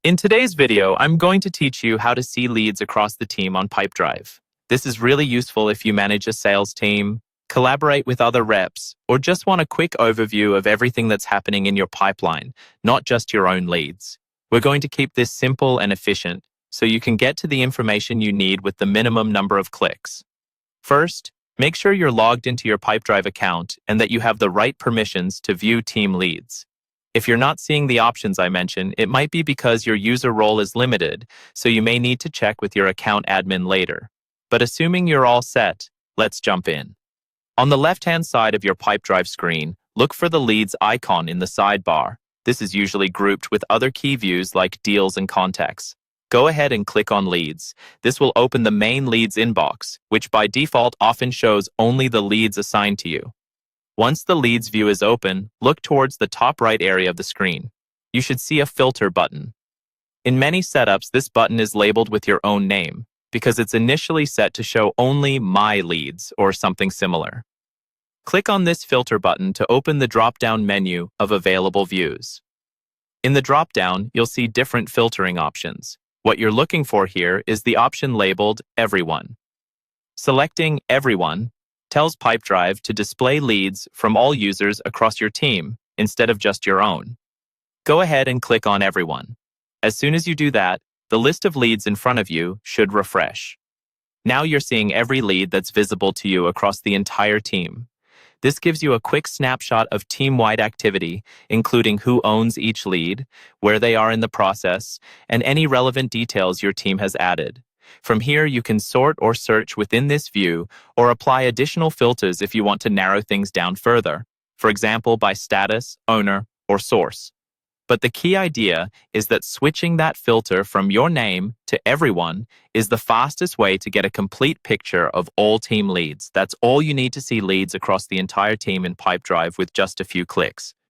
In today's video, I'm going to teach you how to see leads across the team on Pipedrive. This is really useful if you manage a sales team, collaborate with other reps, or just want a quick overview of everything that's happening in your pipeline, not just your own leads. We're going to keep this simple and efficient so you can get to the information you need with the minimum number of clicks. First, make sure you're logged into your Pipedrive account and that you have the right permissions to view team leads. If you're not seeing the options I mentioned, it might be because your user role is limited, so you may need to check with your account admin later. But assuming you're all set, let's jump in. On the left-hand side of your Pipedrive screen, look for the leads icon in the sidebar. This is usually grouped with other key views like deals and contacts. Go ahead and click on leads. This will open the main leads inbox, which by default often shows only the leads assigned to you. Once the leads view is open, look towards the top right area of the screen. You should see a filter button. In many setups, this button is labeled with your own name because it's initially set to show only My Leads or something similar. Click on this filter button to open the drop-down menu of available views. In the drop-down, you'll see different filtering options. What you're looking for here is the option labeled Everyone. Selecting Everyone tells Pipedrive to display leads from all users across your team instead of just your own. Go ahead and click on Everyone. As soon as you do that, the list of leads in front of you should refresh. Now you're seeing every lead that's visible to you across the entire team. This gives you a quick snapshot of team-wide activity, including who owns each lead, where they are in the process, and any relevant details your team has added. From here, you can sort or search within this view or apply additional filters if you want to narrow things down further, for example, by status, owner, or source. But the key idea is that switching that filter from your name to everyone is the fastest way to get a complete picture of all team leads. That's all you need to see leads across the entire team in Pipedrive with just a few clicks.